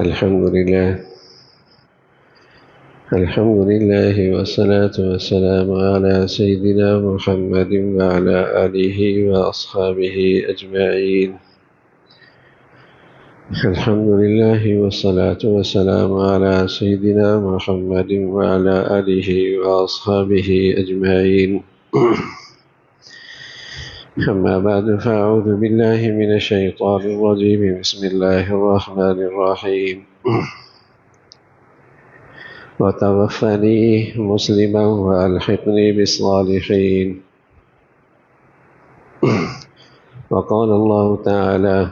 الحمد لله والصلاة والسلام على سيدنا محمد وعلى آله وأصحابه أجمعين. الحمد لله والصلاة والسلام على سيدنا محمد وعلى آله وأصحابه أجمعين. أما بعد فأعوذ بالله من الشيطان الرجيم. بسم الله الرحمن الرحيم. وتوفني مسلما وألحقني بالصالحين. وقال الله تعالى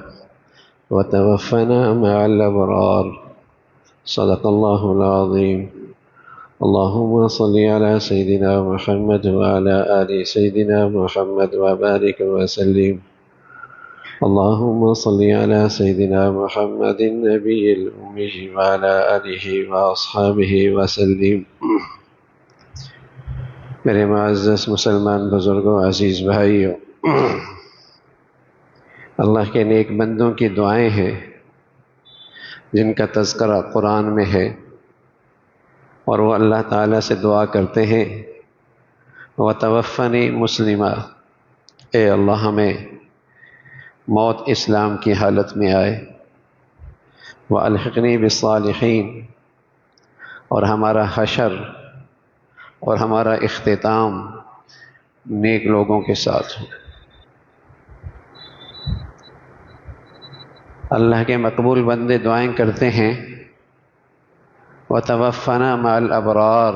وتوفنا مع الأبرار. صدق الله العظيم. اللهم صل على سيدنا محمد وعلى آل سيدنا محمد وبارك وسلم. اللهم صل على سيدنا محمد النبي الأمي وعلى آله وأصحابه وسلم. میرے معزز مسلمان بزرگوں، عزیز بھائیوں، اللہ کے نیک بندوں کی دعائیں ہیں جن کا تذکرہ قرآن میں ہے، اور وہ اللہ تعالیٰ سے دعا کرتے ہیں وَتَوَفَّنِي مُسْلِمًا، اے اللہ ہمیں موت اسلام کی حالت میں آئے، وَأَلْحِقْنِي بِالصَّالِحِينَ، اور ہمارا حشر اور ہمارا اختتام نیک لوگوں کے ساتھ ہو۔ اللہ کے مقبول بندے دعائیں کرتے ہیں وَتَوَفَّنَا مَعَ الْأَبْرَارِ،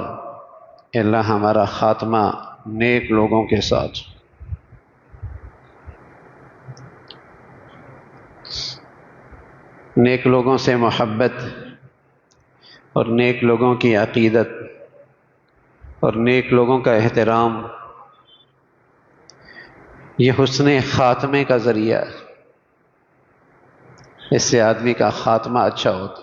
اللہ ہمارا خاتمہ نیک لوگوں کے ساتھ۔ نیک لوگوں سے محبت اور نیک لوگوں کی عقیدت اور نیک لوگوں کا احترام، یہ حسن خاتمے کا ذریعہ ہے۔ اس سے آدمی کا خاتمہ اچھا ہوتا ہے۔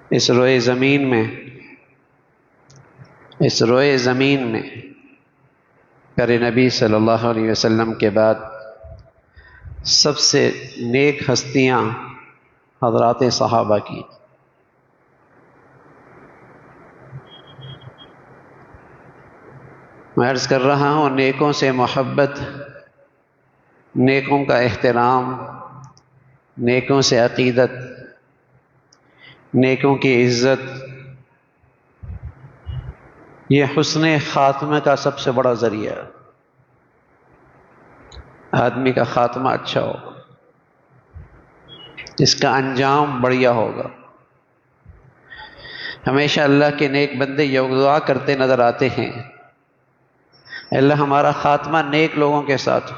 اس روئے زمین میں پیارے نبی صلی اللہ علیہ وسلم کے بعد سب سے نیک ہستیاں حضرات صحابہ کی۔ میں عرض کر رہا ہوں، نیکوں سے محبت، نیکوں کا احترام، نیکوں سے عقیدت، نیکوں کی عزت، یہ حسن خاتمہ کا سب سے بڑا ذریعہ ہے۔ آدمی کا خاتمہ اچھا ہوگا، اس کا انجام بڑھیا ہوگا۔ ہمیشہ اللہ کے نیک بندے یہ دعا کرتے نظر آتے ہیں، اللہ ہمارا خاتمہ نیک لوگوں کے ساتھ ہو،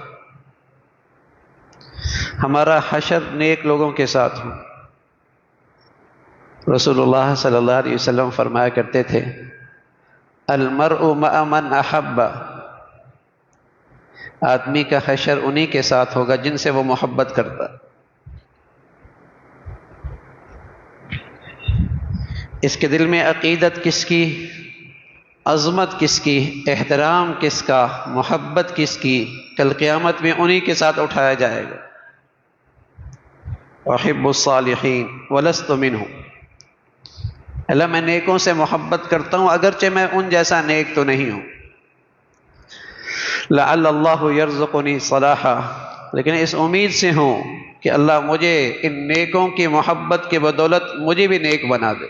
ہمارا حشر نیک لوگوں کے ساتھ ہو۔ رسول اللہ صلی اللہ علیہ وسلم فرمایا کرتے تھے المرء مع من احب، آدمی کا حشر انہی کے ساتھ ہوگا جن سے وہ محبت کرتا۔ اس کے دل میں عقیدت کس کی، عظمت کس کی، احترام کس کا، محبت کس کی، کل قیامت میں انہی کے ساتھ اٹھایا جائے گا۔ احب الصالحین ولست منہم، اللہ میں نیکوں سے محبت کرتا ہوں اگرچہ میں ان جیسا نیک تو نہیں ہوں۔ لعل اللہ یرزقنی صلاحا، لیکن اس امید سے ہوں کہ اللہ مجھے ان نیکوں کی محبت کے بدولت مجھے بھی نیک بنا دے۔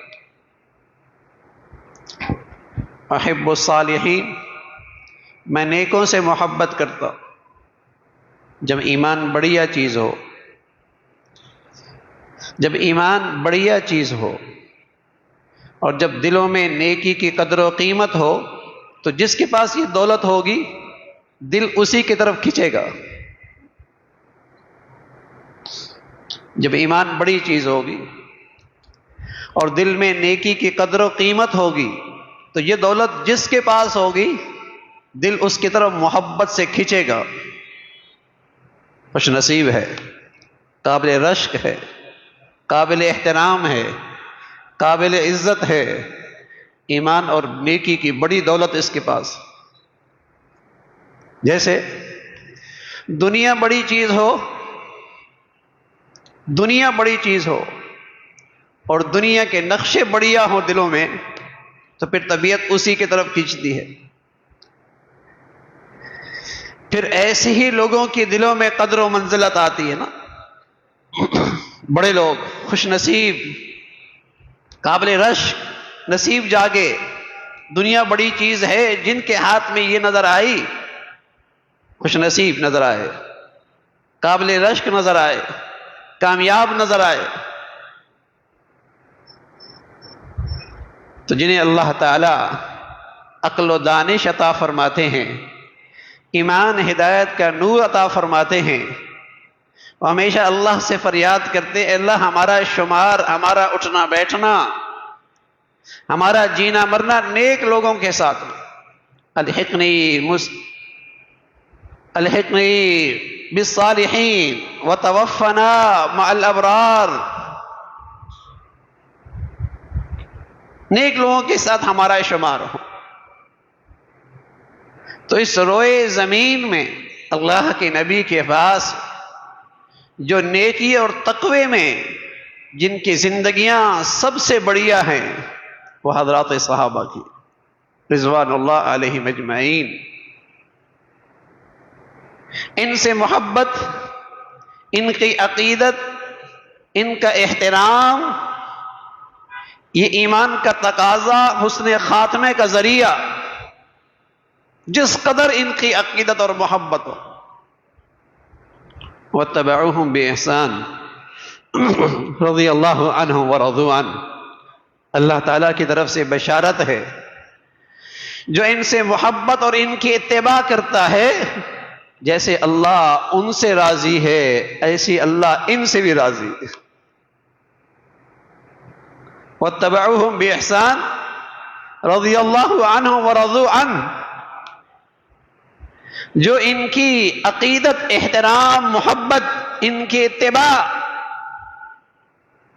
احب الصالحین، میں نیکوں سے محبت کرتا ہوں۔ جب ایمان بڑھیا چیز ہو، جب ایمان بڑھیا چیز ہو اور جب دلوں میں نیکی کی قدر و قیمت ہو تو جس کے پاس یہ دولت ہوگی دل اسی کی طرف کھنچے گا۔ جب ایمان بڑی چیز ہوگی اور دل میں نیکی کی قدر و قیمت ہوگی تو یہ دولت جس کے پاس ہوگی دل اس کی طرف محبت سے کھنچے گا۔ خوش نصیب ہے، قابل رشک ہے، قابل احترام ہے، قابل عزت ہے، ایمان اور نیکی کی بڑی دولت اس کے پاس۔ جیسے دنیا بڑی چیز ہو دنیا بڑی چیز ہو اور دنیا کے نقشے بڑھیا ہوں دلوں میں تو پھر طبیعت اسی کی طرف کھینچتی ہے. پھر ایسے ہی لوگوں کے دلوں میں قدر و منزلت آتی ہے نا. بڑے لوگ خوش نصیب، قابل رشک، نصیب جاگے، دنیا بڑی چیز ہے، جن کے ہاتھ میں یہ نظر آئی خوش نصیب نظر آئے، قابل رشک نظر آئے، کامیاب نظر آئے، تو جنہیں اللہ تعالی عقل و دانش عطا فرماتے ہیں، ایمان ہدایت کا نور عطا فرماتے ہیں، وہ ہمیشہ اللہ سے فریاد کرتے اے اللہ ہمارا شمار، ہمارا اٹھنا بیٹھنا، ہمارا جینا مرنا نیک لوگوں کے ساتھ. الحقنی بالصالحین وتوفنا مع الابرار. نیک لوگوں کے ساتھ ہمارا شمار ہو. تو اس روئے زمین میں اللہ کے نبی کے پاس جو نیکی اور تقوی میں جن کی زندگیاں سب سے بڑھیا ہیں وہ حضرات صحابہ کی رضوان اللہ علیہم اجمعین. ان سے محبت، ان کی عقیدت، ان کا احترام، یہ ایمان کا تقاضا، حسن خاتمے کا ذریعہ. جس قدر ان کی عقیدت اور محبت ہو. واتبعوہم بإحسان رضی اللہ عنہم ورضوا عنہ. اللہ تعالیٰ کی طرف سے بشارت ہے جو ان سے محبت اور ان کی اتباع کرتا ہے، جیسے اللہ ان سے راضی ہے ایسی اللہ ان سے بھی راضی ہے. واتبعوہم بإحسان رضی اللہ عنہم ورضوا عنہ. جو ان کی عقیدت، احترام، محبت، ان کی اتباع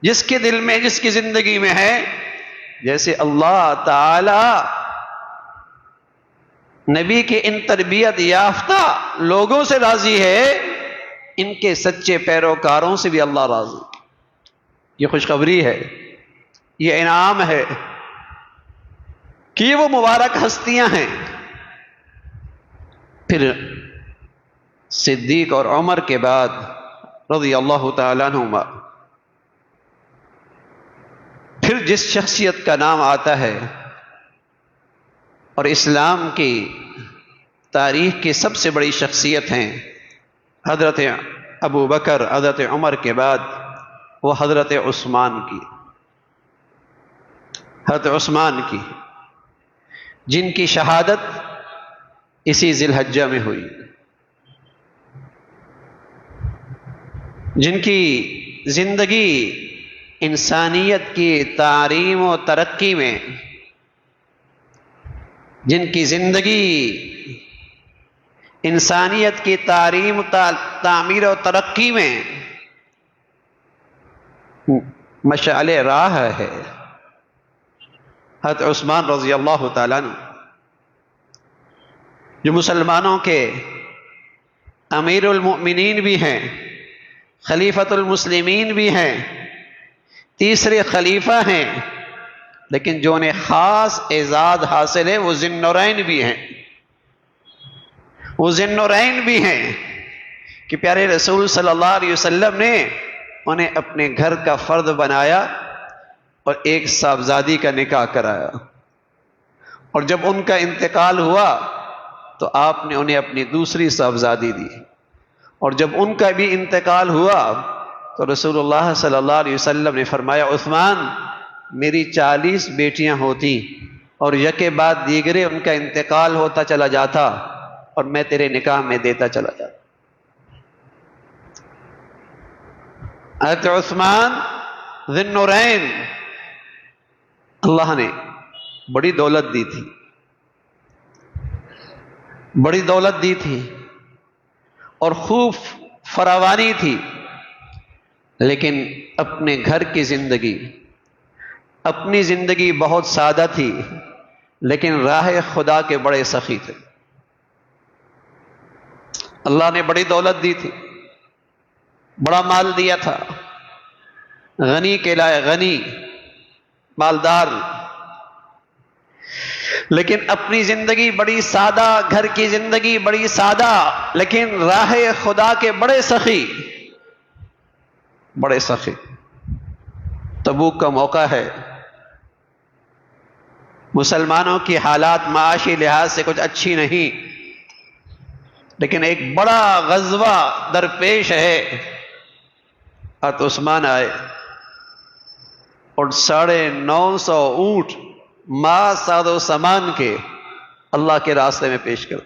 جس کے دل میں، جس کی زندگی میں ہے، جیسے اللہ تعالی نبی کے ان تربیت یافتہ لوگوں سے راضی ہے، ان کے سچے پیروکاروں سے بھی اللہ راضی. یہ خوشخبری ہے، یہ انعام ہے کہ یہ وہ مبارک ہستیاں ہیں. پھر صدیق اور عمر کے بعد رضی اللہ تعالیٰ عنہما پھر جس شخصیت کا نام آتا ہے اور اسلام کی تاریخ کی سب سے بڑی شخصیت ہیں حضرت ابو بکر، حضرت عمر کے بعد وہ حضرت عثمان کی، حضرت عثمان کی، جن کی شہادت اسی ذی الحجہ میں ہوئی، جن کی زندگی انسانیت کی تعلیم و ترقی میں، جن کی زندگی انسانیت کی تعلیم، تعمیر و ترقی میں مشعل راہ ہے، حضرت عثمان رضی اللہ تعالیٰ عنہ، جو مسلمانوں کے امیر المؤمنین بھی ہیں، خلیفۃ المسلمین بھی ہیں، تیسرے خلیفہ ہیں، لیکن جو انہیں خاص اعزاز حاصل ہے وہ ذی النورین بھی ہیں. وہ ذی النورین بھی ہیں کہ پیارے رسول صلی اللہ علیہ وسلم نے انہیں اپنے گھر کا فرد بنایا اور ایک صاحبزادی کا نکاح کرایا، اور جب ان کا انتقال ہوا تو آپ نے انہیں اپنی دوسری صاحبزادی دی، اور جب ان کا بھی انتقال ہوا تو رسول اللہ صلی اللہ علیہ وسلم نے فرمایا عثمان میری 40 بیٹیاں ہوتی اور یکے بعد دیگرے ان کا انتقال ہوتا چلا جاتا اور میں تیرے نکاح میں دیتا چلا جاتا. حضرت عثمان ذی النورین، اللہ نے بڑی دولت دی تھی، بڑی دولت دی تھی اور خوب فراوانی تھی، لیکن اپنے گھر کی زندگی، اپنی زندگی بہت سادہ تھی، لیکن راہ خدا کے بڑے سخی تھے. اللہ نے بڑی دولت دی تھی، بڑا مال دیا تھا، غنی کہلائے، غنی، مالدار، لیکن اپنی زندگی بڑی سادہ، گھر کی زندگی بڑی سادہ، لیکن راہ خدا کے بڑے سخی، بڑے سخی۔ تبوک کا موقع ہے، مسلمانوں کی حالات معاشی لحاظ سے کچھ اچھی نہیں، لیکن ایک بڑا غزوہ درپیش ہے۔ حضرت عثمان آئے اور 950 اونٹ ما ساد و سامان کے اللہ کے راستے میں پیش کر،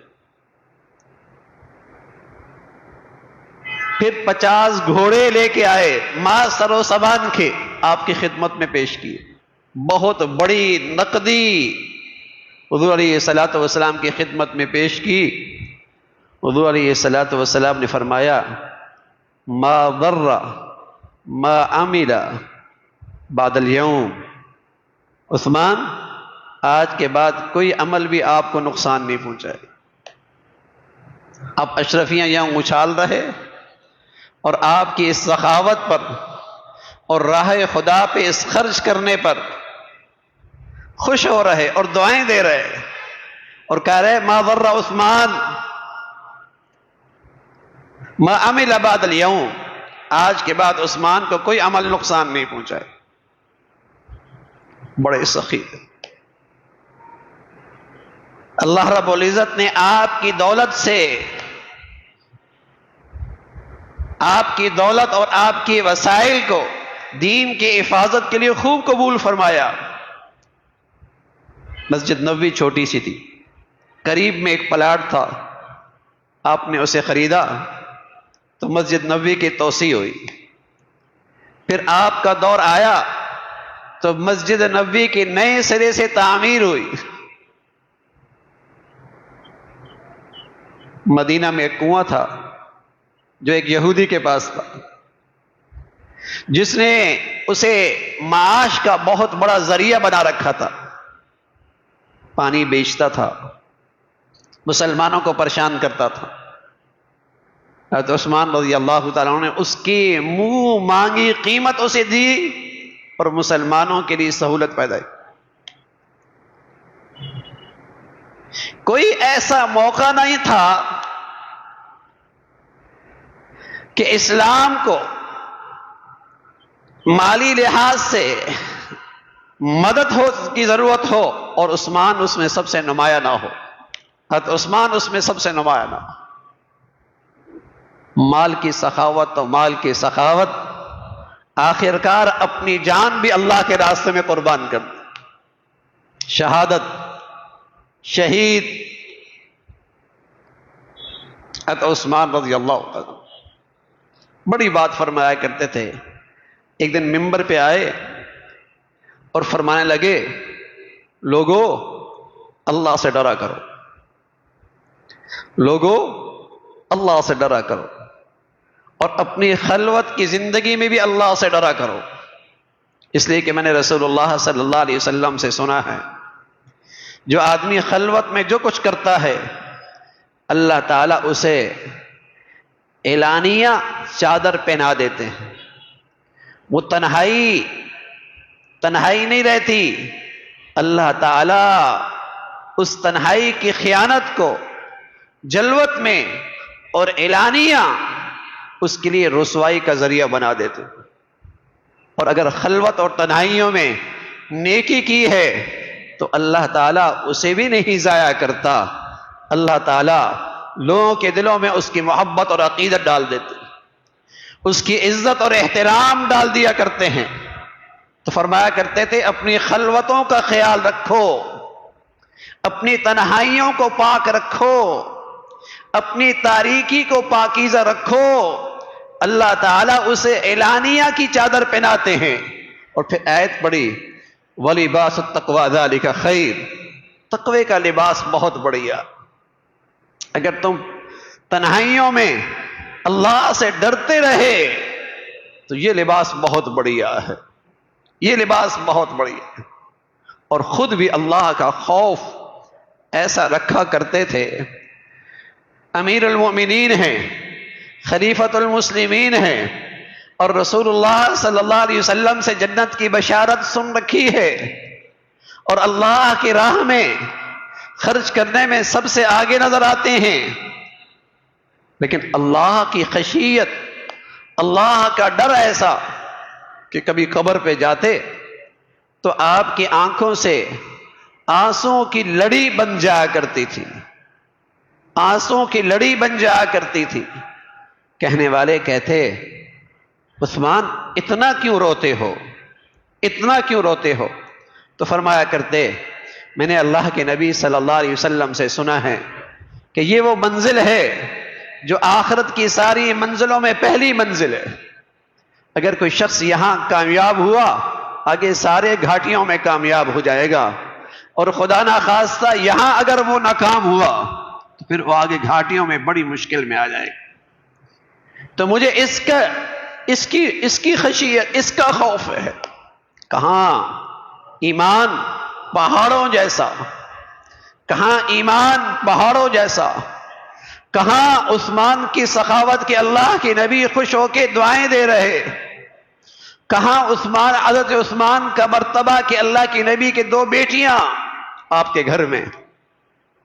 پھر 50 گھوڑے لے کے آئے ما سر و سامان کے آپ کی خدمت میں پیش کیے۔ بہت بڑی نقدی حضور علیہ الصلوۃ والسلام کی خدمت میں پیش کی۔ حضور علیہ الصلوۃ والسلام نے فرمایا ما ضر ما عمل بعد اليوم، عثمان آج کے بعد کوئی عمل بھی آپ کو نقصان نہیں پہنچائے۔ آپ اشرفیاں یہاں اچھال رہے اور آپ کی اس سخاوت پر اور راہ خدا پہ اس خرچ کرنے پر خوش ہو رہے اور دعائیں دے رہے اور کہہ رہے ما ضر عثمان ما عمل بعد اليوم، آج کے بعد عثمان کو کوئی عمل نقصان نہیں پہنچائے۔ بڑے سخی، اللہ رب العزت نے آپ کی دولت سے، آپ کی دولت اور آپ کے وسائل کو دین کی حفاظت کے لیے خوب قبول فرمایا۔ مسجد نبوی چھوٹی سی تھی، قریب میں ایک پلاٹ تھا، آپ نے اسے خریدا تو مسجد نبوی کی توسیع ہوئی۔ پھر آپ کا دور آیا تو مسجد نبوی کی نئے سرے سے تعمیر ہوئی۔ مدینہ میں ایک کنواں تھا جو ایک یہودی کے پاس تھا، جس نے اسے معاش کا بہت بڑا ذریعہ بنا رکھا تھا، پانی بیچتا تھا، مسلمانوں کو پریشان کرتا تھا۔ حضرت عثمان رضی اللہ تعالیٰ عنہ نے اس کی منہ مانگی قیمت اسے دی اور مسلمانوں کے لیے سہولت پیدا کی۔ کوئی ایسا موقع نہیں تھا کہ اسلام کو مالی لحاظ سے مدد ہو کی ضرورت ہو اور عثمان اس میں سب سے نمایاں نہ ہو۔ حضرت عثمان اس میں سب سے نمایاں نہ ہو۔ مال کی سخاوت تو مال کی سخاوت، آخرکار اپنی جان بھی اللہ کے راستے میں قربان کر دی۔ شہادت، شہید حضرت عثمان رضی اللہ عنہ بڑی بات فرمایا کرتے تھے۔ ایک دن منبر پہ آئے اور فرمانے لگے لوگو اللہ سے ڈرا کرو، لوگو اللہ سے ڈرا کرو، اور اپنی خلوت کی زندگی میں بھی اللہ سے ڈرا کرو۔ اس لیے کہ میں نے رسول اللہ صلی اللہ علیہ وسلم سے سنا ہے جو آدمی خلوت میں جو کچھ کرتا ہے اللہ تعالیٰ اسے اعلانیہ چادر پہنا دیتے ہیں۔ وہ تنہائی نہیں رہتی، اللہ تعالیٰ اس تنہائی کی خیانت کو جلوت میں اور اعلانیہ اس کے لیے رسوائی کا ذریعہ بنا دیتے ہیں۔ اور اگر خلوت اور تنہائیوں میں نیکی کی ہے تو اللہ تعالیٰ اسے بھی نہیں ضائع کرتا، اللہ تعالیٰ لوگوں کے دلوں میں اس کی محبت اور عقیدت ڈال دیتے، اس کی عزت اور احترام ڈال دیا کرتے ہیں۔ تو فرمایا کرتے تھے اپنی خلوتوں کا خیال رکھو، اپنی تنہائیوں کو پاک رکھو، اپنی تاریکی کو پاکیزہ رکھو، اللہ تعالیٰ اسے اعلانیہ کی چادر پہناتے ہیں۔ اور پھر آیت پڑھی وَلِبَاسُ التَّقْوَىٰ ذَلِكَ خَيْرٌ، تقوی کا لباس بہت بڑھیا۔ اگر تم تنہائیوں میں اللہ سے ڈرتے رہے تو یہ لباس بہت بڑھیا ہے، یہ لباس بہت بڑھیا ہے۔ اور خود بھی اللہ کا خوف ایسا رکھا کرتے تھے، امیر المومنین ہیں، خلیفۃ المسلمین ہیں، اور رسول اللہ صلی اللہ علیہ وسلم سے جنت کی بشارت سن رکھی ہے، اور اللہ کی راہ میں خرچ کرنے میں سب سے آگے نظر آتے ہیں، لیکن اللہ کی خشیت، اللہ کا ڈر ایسا کہ کبھی قبر پہ جاتے تو آپ کی آنکھوں سے آنسوں کی لڑی بن جایا کرتی تھی، آنسوں کی لڑی بن جایا کرتی تھی۔ کہنے والے کہتے، عثمان اتنا کیوں روتے ہو، اتنا کیوں روتے ہو؟ تو فرمایا کرتے، میں نے اللہ کے نبی صلی اللہ علیہ وسلم سے سنا ہے کہ یہ وہ منزل ہے جو آخرت کی ساری منزلوں میں پہلی منزل ہے۔ اگر کوئی شخص یہاں کامیاب ہوا، آگے سارے گھاٹیوں میں کامیاب ہو جائے گا، اور خدا نخواستہ یہاں اگر وہ ناکام ہوا تو پھر وہ آگے گھاٹیوں میں بڑی مشکل میں آ جائے گا۔ تو مجھے اس کی خشیت، اس کا خوف ہے۔ کہاں ایمان پہاڑوں جیسا، کہاں ایمان پہاڑوں جیسا، کہاں عثمان کی سخاوت کے اللہ کے نبی خوش ہو کے دعائیں دے رہے، کہاں حضرت عثمان کا مرتبہ کہ اللہ کے نبی کے 2 بیٹیاں آپ کے گھر میں،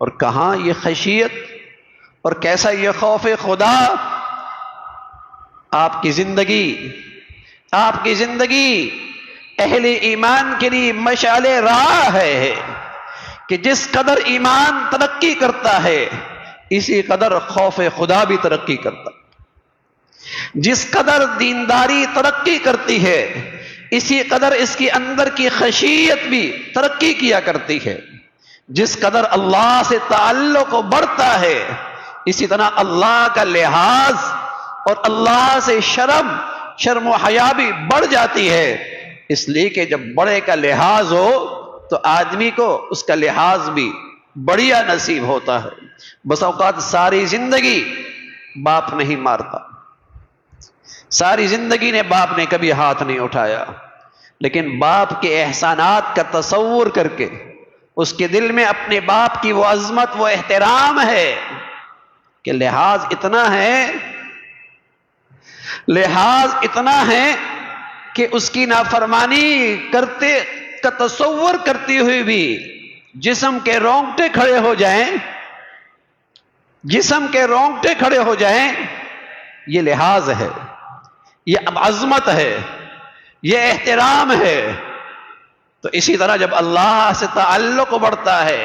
اور کہاں یہ خشیت اور کیسا یہ خوف خدا۔ آپ کی زندگی اہل ایمان کے لیے مشعل راہ ہے کہ جس قدر ایمان ترقی کرتا ہے اسی قدر خوف خدا بھی ترقی کرتا ہے، جس قدر دینداری ترقی کرتی ہے اسی قدر اس کے اندر کی خشیت بھی ترقی کیا کرتی ہے، جس قدر اللہ سے تعلق بڑھتا ہے اسی طرح اللہ کا لحاظ اور اللہ سے شرم و حیا بھی بڑھ جاتی ہے۔ اس لیے کہ جب بڑے کا لحاظ ہو تو آدمی کو اس کا لحاظ بھی بڑھیا نصیب ہوتا ہے۔ بس اوقات ساری زندگی باپ نہیں مارتا، ساری زندگی نے باپ نے کبھی ہاتھ نہیں اٹھایا، لیکن باپ کے احسانات کا تصور کر کے اس کے دل میں اپنے باپ کی وہ عظمت، وہ احترام ہے کہ لحاظ اتنا ہے کہ اس کی نافرمانی کرتے کا تصور کرتی ہوئی بھی جسم کے رونگٹے کھڑے ہو جائیں، یہ لحاظ ہے، یہ عظمت ہے، یہ احترام ہے۔ تو اسی طرح جب اللہ سے تعلق بڑھتا ہے،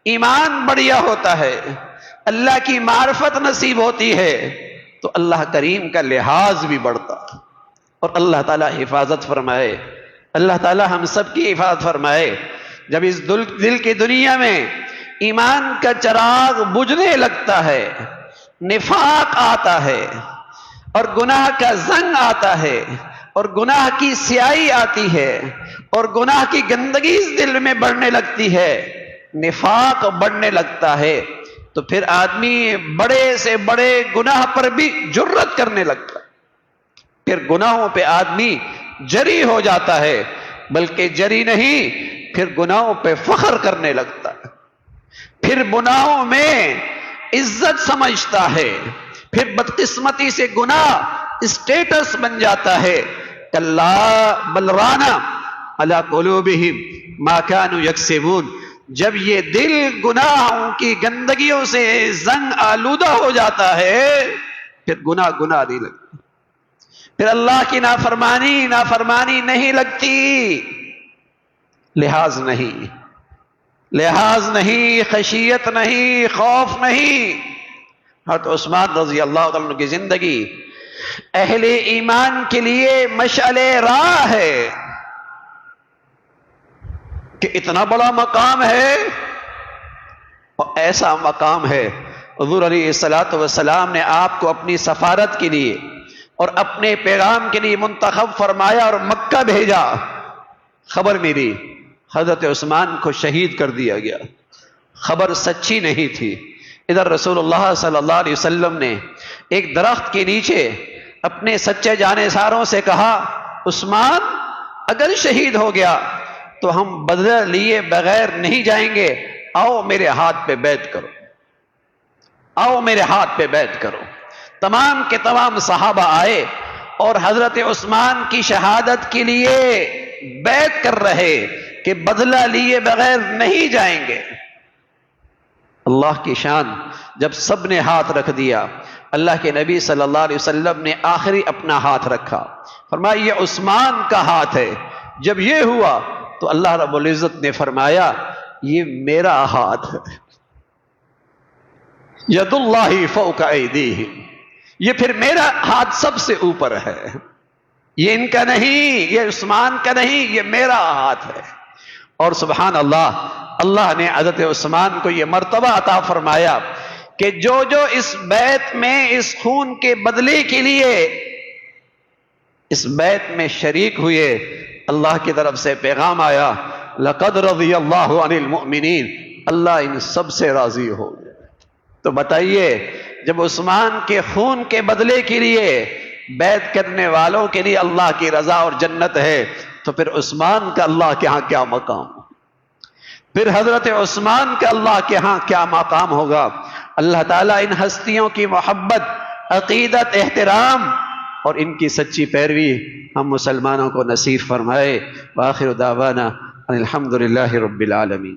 ایمان بڑھیا ہوتا ہے، اللہ کی معرفت نصیب ہوتی ہے، تو اللہ کریم کا لحاظ بھی بڑھتا ہے، اور اللہ تعالیٰ حفاظت فرمائے، اللہ تعالیٰ ہم سب کی حفاظت فرمائے۔ جب اس دل کی دنیا میں ایمان کا چراغ بجھنے لگتا ہے، نفاق آتا ہے اور گناہ کا زنگ آتا ہے اور گناہ کی سیاہی آتی ہے اور گناہ کی گندگی اس دل میں بڑھنے لگتی ہے، نفاق بڑھنے لگتا ہے، تو پھر آدمی بڑے سے بڑے گناہ پر بھی جرأت کرنے لگتا ہے۔ پھر گناہوں پہ آدمی جری ہو جاتا ہے، بلکہ جری نہیں، پھر گناہوں پہ فخر کرنے لگتا ہے، پھر گناہوں میں عزت سمجھتا ہے، پھر بدقسمتی سے گناہ اسٹیٹس بن جاتا ہے۔ کلا بل رانا علی قلوبہم ما کانوا یکسبون، جب یہ دل گناہوں کی گندگیوں سے زنگ آلودہ ہو جاتا ہے پھر گناہ نہیں لگتا، پھر اللہ کی نافرمانی نہیں لگتی، لحاظ نہیں، خشیت نہیں، خوف نہیں۔ حضرت عثمان رضی اللہ عنہ کی زندگی اہل ایمان کے لیے مشعل راہ ہے کہ اتنا بڑا مقام ہے، اور ایسا مقام ہے حضور علیہ الصلوۃ والسلام نے آپ کو اپنی سفارت کے لیے اور اپنے پیغام کے لیے منتخب فرمایا اور مکہ بھیجا۔ خبر ملی حضرت عثمان کو شہید کر دیا گیا، خبر سچی نہیں تھی۔ ادھر رسول اللہ صلی اللہ علیہ وسلم نے ایک درخت کے نیچے اپنے سچے جانثاروں سے کہا، عثمان اگر شہید ہو گیا تو ہم بدلہ لیے بغیر نہیں جائیں گے، آؤ میرے ہاتھ پہ بیعت کرو، آؤ میرے ہاتھ پہ بیعت کرو۔ تمام کے تمام صحابہ آئے اور حضرت عثمان کی شہادت کے لیے بیعت کر رہے کہ بدلہ لیے بغیر نہیں جائیں گے۔ اللہ کی شان، جب سب نے ہاتھ رکھ دیا، اللہ کے نبی صلی اللہ علیہ وسلم نے آخری اپنا ہاتھ رکھا، فرمایا یہ عثمان کا ہاتھ ہے۔ جب یہ ہوا تو اللہ رب العزت نے فرمایا یہ میرا ہاتھ ہے، ید اللہ فوق ایدیہم، یہ پھر میرا ہاتھ سب سے اوپر ہے، یہ ان کا نہیں، یہ عثمان کا نہیں، یہ میرا ہاتھ ہے۔ اور سبحان اللہ، اللہ نے حضرت عثمان کو یہ مرتبہ عطا فرمایا کہ جو اس بیعت میں اس خون کے بدلے کے لیے اس بیعت میں شریک ہوئے، اللہ کی طرف سے پیغام آیا لقد رضی اللہ عن المؤمنین، اللہ ان سب سے راضی ہو گئے۔ تو بتائیے جب عثمان کے خون کے بدلے کے لیے بیعت کرنے والوں کے لیے اللہ کی رضا اور جنت ہے، تو پھر عثمان کا اللہ کے ہاں کیا مقام، پھر حضرت عثمان کا اللہ کے ہاں کیا مقام ہوگا۔ اللہ تعالیٰ ان ہستیوں کی محبت، عقیدت، احترام اور ان کی سچی پیروی ہم مسلمانوں کو نصیب فرمائے۔ وآخر دعوانا ان الحمد للہ رب العالمین۔